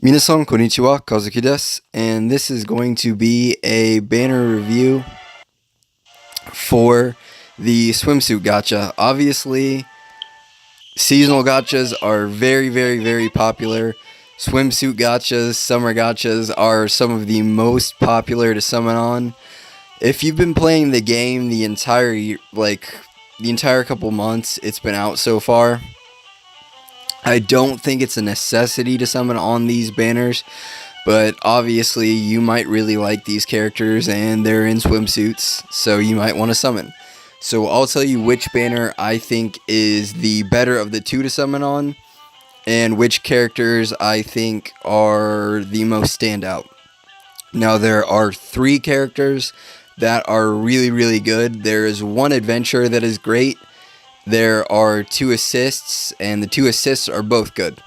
Minasan konnichiwa, Kazuki desu, and this is going to be a banner review for the swimsuit gacha. Obviously, seasonal gachas are very popular. Swimsuit gachas, summer gachas are some of the most popular to summon on. If you've been playing the game the entire year, the entire couple months it's been out so far, I don't think it's a necessity to summon on these banners, but obviously you might really like these characters and they're in swimsuits, so you might want to summon. So I'll tell you which banner I think is the better of the two to summon on, and which characters I think are the most standout. Now there are 3 characters that are really good. There is one adventure that is great. There are 2 assists, and the 2 assists are both good.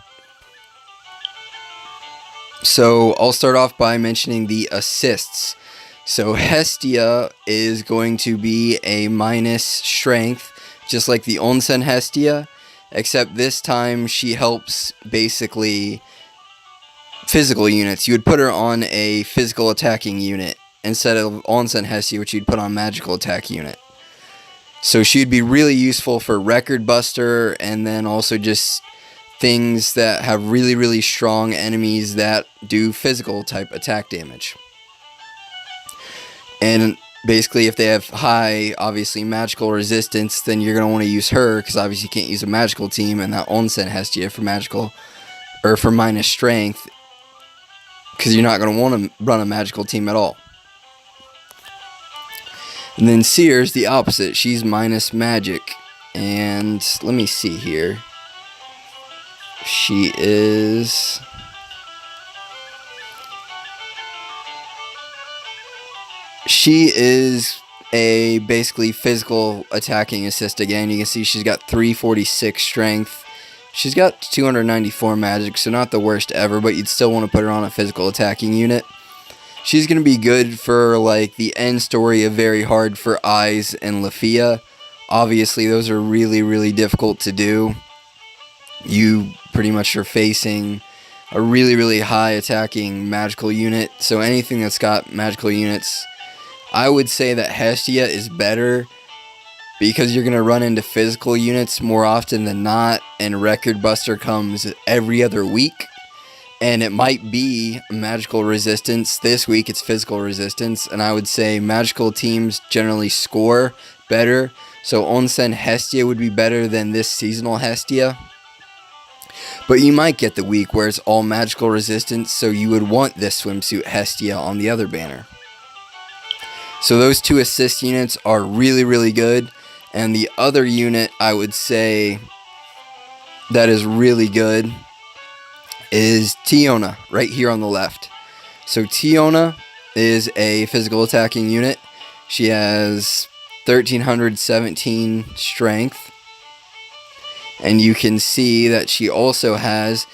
So I'll start off by mentioning the assists. So Hestia is going to be a minus strength, just like the Onsen Hestia, except this time she helps basically physical units. You would put her on a physical attacking unit instead of Onsen Hestia, which you'd put on magical attack unit. So she'd be really useful for Record Buster, and then also just things that have really strong enemies that do physical type attack damage. And basically if they have high, obviously, magical resistance, then you're going to want to use her, because obviously you can't use a magical team, and that Onsen Hestia for magical, or for minus strength, because you're not going to want to run a magical team at all. And then Seer's the opposite. She's minus magic. And let me see here. She is a basically physical attacking assist again. You can see she's got 346 strength. She's got 294 magic, so not the worst ever, but you'd still want to put her on a physical attacking unit. She's going to be good for, like, the end story of Very Hard for Eyes and Lafia. Obviously, those are really difficult to do. You pretty much are facing a really high attacking magical unit. So anything that's got magical units, I would say that Hestia is better, because you're going to run into physical units more often than not, and Record Buster comes every other week. And it might be magical resistance. This week it's physical resistance, and I would say magical teams generally score better. So Onsen Hestia would be better than this seasonal Hestia. But you might get the week where it's all magical resistance, so you would want this swimsuit Hestia on the other banner. So those 2 assist units are really good. And the other unit I would say that is really good is Tiana, right here on the left. So Tiana is a physical attacking unit. She has 1317 strength, and you can see that she also has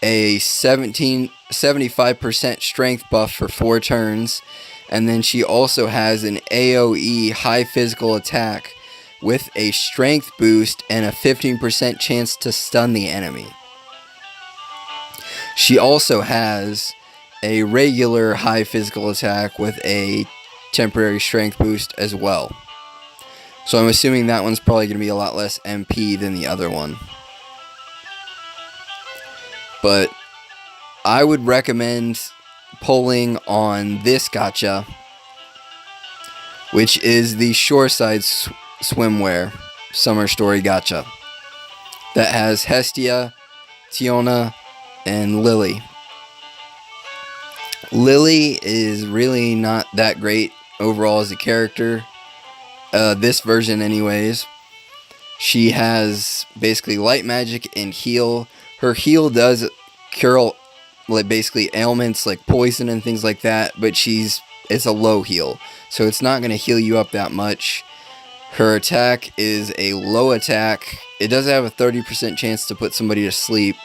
a 75% strength buff for 4 turns, and then she also has an AoE high physical attack with a strength boost and a 15% chance to stun the enemy. She also has a regular high physical attack with a temporary strength boost as well. So I'm assuming that one's probably going to be a lot less MP than the other one. But I would recommend pulling on this gacha, which is the Shoreside Swimwear Summer Story Gacha, that has Hestia, Tiana, and Lily. Lily is really not that great overall as a character. This version anyways. She has basically light magic and heal. Her heal does cure basically ailments like poison and things like that, but it's a low heal, so it's not going to heal you up that much. Her attack is a low attack. It does have a 30% chance to put somebody to sleep,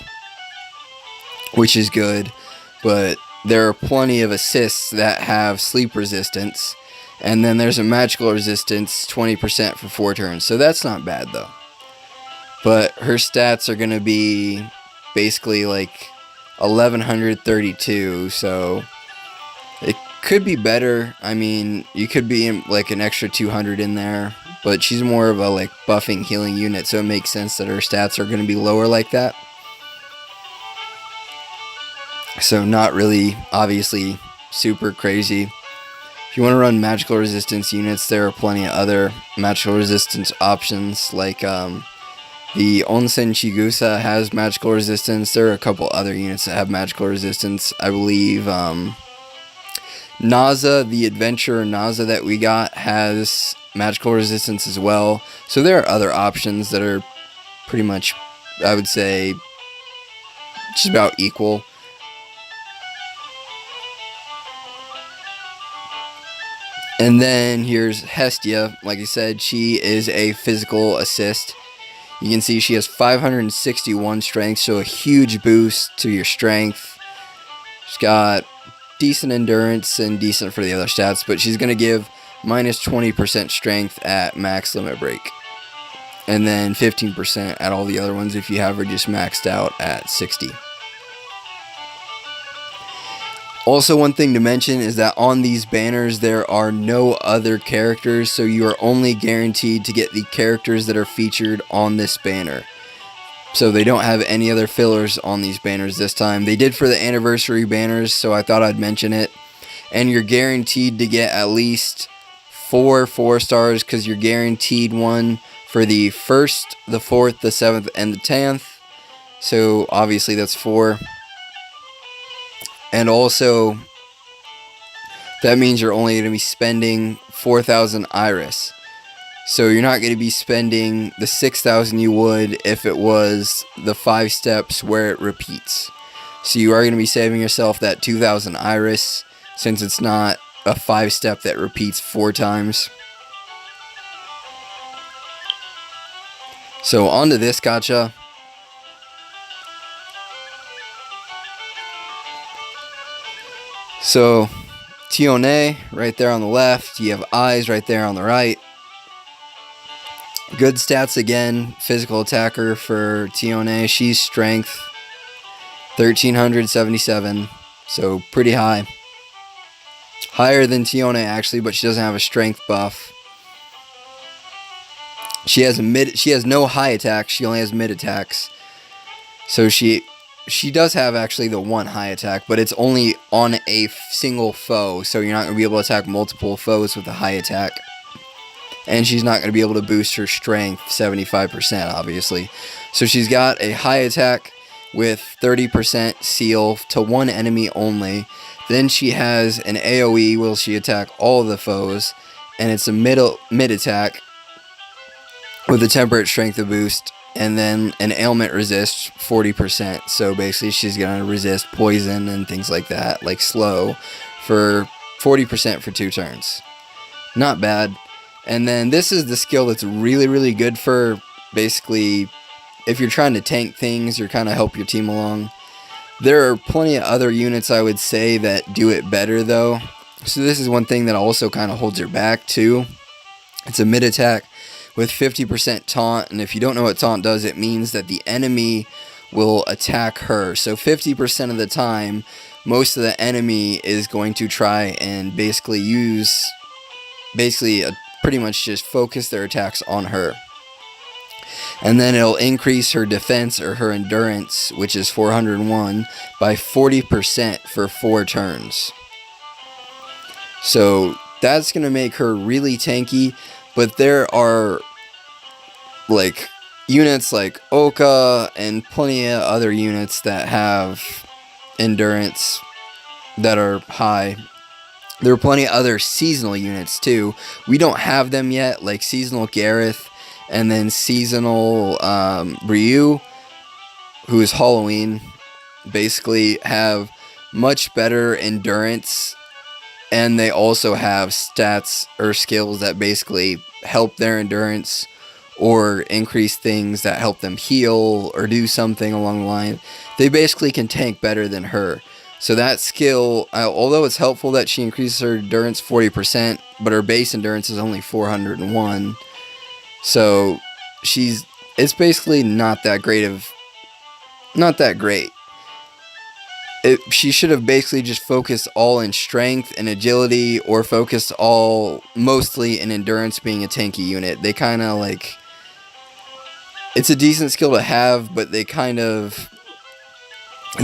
which is good, but there are plenty of assists that have sleep resistance, and then there's a magical resistance 20% for 4 turns, so that's not bad though. But her stats are going to be basically like 1132. So it could be better. I mean, you could be in like an extra 200 in there, but she's more of a like buffing healing unit, so it makes sense that her stats are going to be lower like that. So not really, obviously, super crazy. If you want to run magical resistance units, there are plenty of other magical resistance options, like the Onsen Chigusa has magical resistance. There are a couple other units that have magical resistance. I believe Naza, the adventurer Naza that we got, has magical resistance as well. So there are other options that are pretty much, I would say, just about equal. And then here's Hestia. Like I said, she is a physical assist. You can see she has 561 strength, so a huge boost to your strength. She's got decent endurance and decent for the other stats, but she's going to give minus 20% strength at max limit break. And then 15% at all the other ones if you have her just maxed out at 60. Also, one thing to mention is that on these banners there are no other characters, so you are only guaranteed to get the characters that are featured on this banner. So they don't have any other fillers on these banners this time. They did for the anniversary banners, so I thought I'd mention it. And you're guaranteed to get at least 4 4-stars, because you're guaranteed one for the 1st, the 4th, the 7th, and the 10th. So obviously that's 4. And also, that means you're only going to be spending 4,000 Iris. So you're not going to be spending the 6,000 you would if it was the 5 steps where it repeats. So you are going to be saving yourself that 2,000 Iris, since it's not a 5-step that repeats 4 times. So on to this gacha. So, Tiana, right there on the left. You have Eyes right there on the right. Good stats again. Physical attacker for Tiana. She's strength 1377. So, pretty high. Higher than Tiana actually, but she doesn't have a strength buff. She has no high attacks. She only has mid attacks. So she does have actually the 1 high attack, but it's only on a single foe, so you're not going to be able to attack multiple foes with a high attack. And she's not going to be able to boost her strength 75%, obviously. So she's got a high attack with 30% seal to 1 enemy only. Then she has an AoE, will she attack all of the foes, and it's a mid attack with a temperate strength boost. And then an ailment resist 40%. So basically she's going to resist poison and things like that, like slow, for 40% for 2 turns. Not bad. And then this is the skill that's really, really good for basically if you're trying to tank things or kind of help your team along. There are plenty of other units I would say that do it better though. So this is one thing that also kind of holds her back too. It's a mid attack with 50% taunt, and if you don't know what taunt does, it means that the enemy will attack her. So 50% of the time, most of the enemy is going to try and basically pretty much just focus their attacks on her. And then it'll increase her defense or her endurance, which is 401, by 40% for 4 turns. So that's going to make her really tanky. But there are like units like Oka and plenty of other units that have endurance that are high. There are plenty of other seasonal units too. We don't have them yet, like seasonal Gareth and then seasonal Ryu, who is Halloween, basically have much better endurance. And they also have stats or skills that basically help their endurance or increase things that help them heal or do something along the line. They basically can tank better than her. So that skill, although it's helpful that she increases her endurance 40%, but her base endurance is only 401. So it's basically not that great. She should have basically just focused all in strength and agility, or focused all mostly in endurance, being a tanky unit. They kind of like, it's a decent skill to have, but they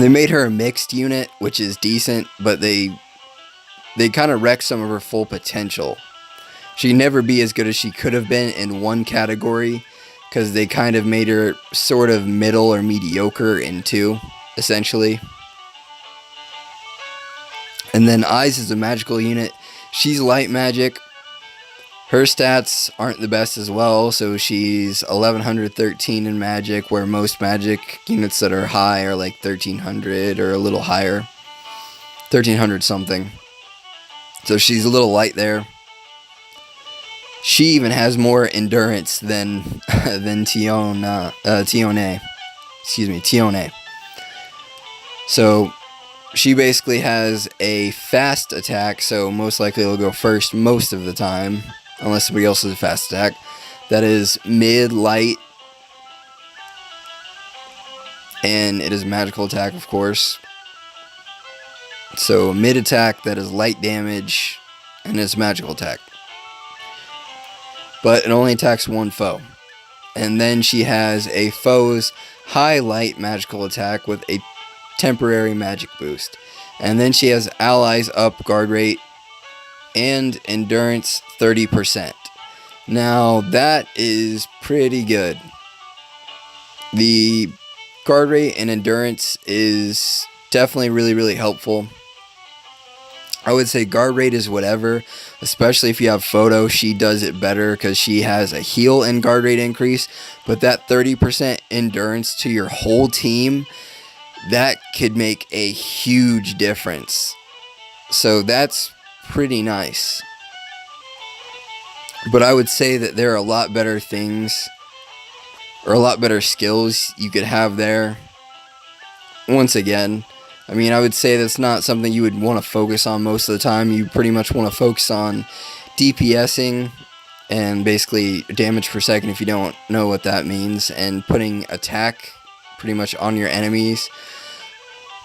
made her a mixed unit, which is decent, but they kind of wrecked some of her full potential. She can never be as good as she could have been in one category, because they kind of made her sort of middle or mediocre in two, essentially. And then Eyes is a magical unit. She's light magic. Her stats aren't the best as well, so she's 1113 in magic, where most magic units that are high are like 1300 or a little higher. 1300 something. So she's a little light there. She even has more endurance than Tiana. Tiana. So she basically has a fast attack, so most likely it'll go first most of the time, unless somebody else has a fast attack. That is mid, light, and it is a magical attack, of course. So mid attack, that is light damage, and it's a magical attack. But it only attacks one foe. And then she has a foe's high light magical attack with a temporary magic boost. And then she has allies up guard rate and endurance 30%. Now that is pretty good. The guard rate and endurance is definitely really helpful. I would say guard rate is whatever, especially if you have Photo. She does it better because she has a heal and guard rate increase, but that 30% endurance to your whole team, that could make a huge difference. So that's pretty nice. But I would say that there are a lot better things, or a lot better skills you could have there. Once again, I mean, I would say that's not something you would want to focus on most of the time. You pretty much want to focus on DPSing and basically damage per second, if you don't know what that means, and putting attack pretty much on your enemies.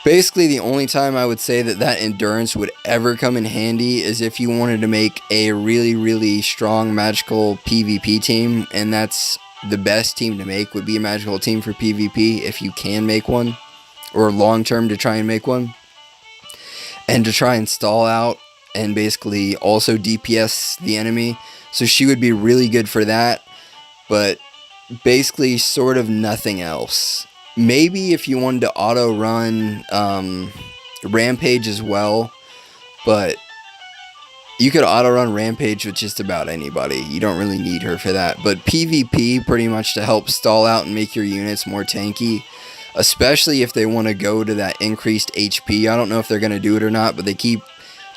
Basically, the only time I would say that endurance would ever come in handy is if you wanted to make a really strong magical PvP team, and that's the best team to make, would be a magical team for PvP if you can make one. Or long term to try and make one, and to try and stall out and basically also DPS the enemy. So she would be really good for that, but basically sort of nothing else. Maybe if you wanted to auto run Rampage as well, but you could auto run Rampage with just about anybody. You don't really need her for that. But PvP, pretty much to help stall out and make your units more tanky. Especially if they want to go to that increased HP. I don't know if they're going to do it or not, but they keep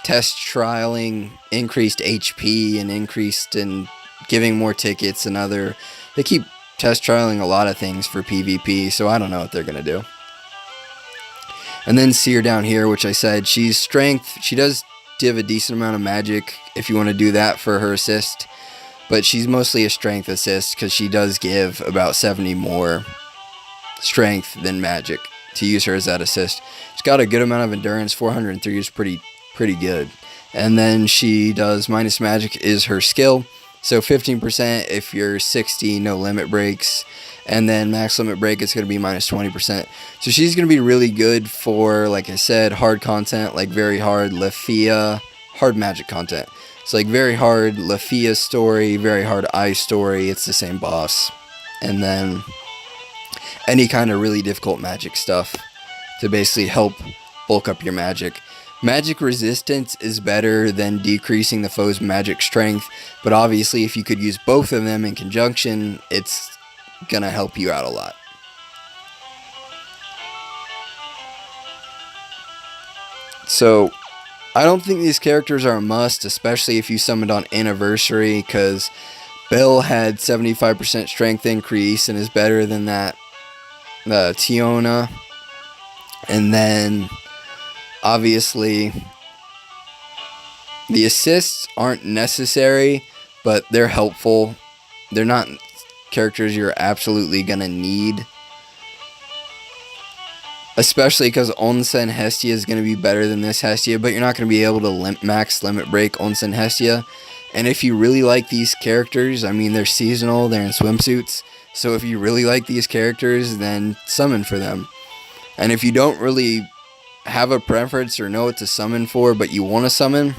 test trialing increased HP and increased and giving more tickets and they keep test trialing a lot of things for PvP, so I don't know what they're going to do. And then Seer down here, which I said, she's strength. She does give a decent amount of magic if you want to do that for her assist, but she's mostly a strength assist because she does give about 70 more strength than magic to use her as that assist. She's got a good amount of endurance. 403 is pretty good. And then she does minus magic is her skill, so 15% if you're 60 no limit breaks, and then max limit break is going to be minus 20%. So she's going to be really good for, like I said, hard content, like very hard Lafia, hard magic content. So like very hard Lafia story, very hard Ice story, it's the same boss. And then any kind of really difficult magic stuff to basically help bulk up your magic. Magic resistance is better than decreasing the foe's magic strength, but obviously if you could use both of them in conjunction, it's gonna help you out a lot. So I don't think these characters are a must, especially if you summoned on Anniversary, because Bill had 75% strength increase and is better than that Tiana. And then obviously the assists aren't necessary, but they're helpful. They're not characters you're absolutely gonna need. especially because Onsen Hestia is going to be better than this Hestia, but you're not going to be able to max limit break Onsen Hestia. And if you really like these characters, I mean, they're seasonal, they're in swimsuits, so if you really like these characters, then summon for them. And if you don't really have a preference or know what to summon for, but you want to summon,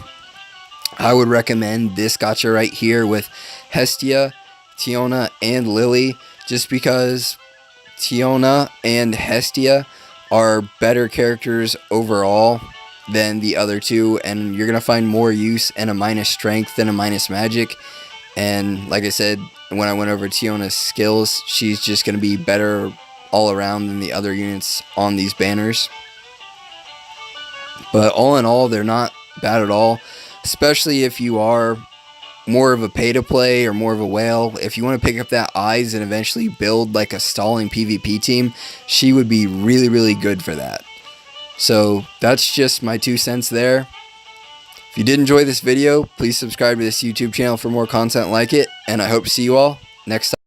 I would recommend this gacha right here with Hestia, Tiana, and Lily, just because Tiana and Hestia are better characters overall than the other two, and you're going to find more use in a minus strength than a minus magic. And like I said, when I went over Tiana's skills, she's just going to be better all around than the other units on these banners. But all in all, they're not bad at all, especially if you are more of a pay-to-play or more of a whale. If you want to pick up that eyes and eventually build like a stalling PvP team, she would be really, really good for that. So that's just my 2 cents there. If you did enjoy this video, please subscribe to this YouTube channel for more content like it, and I hope to see you all next time.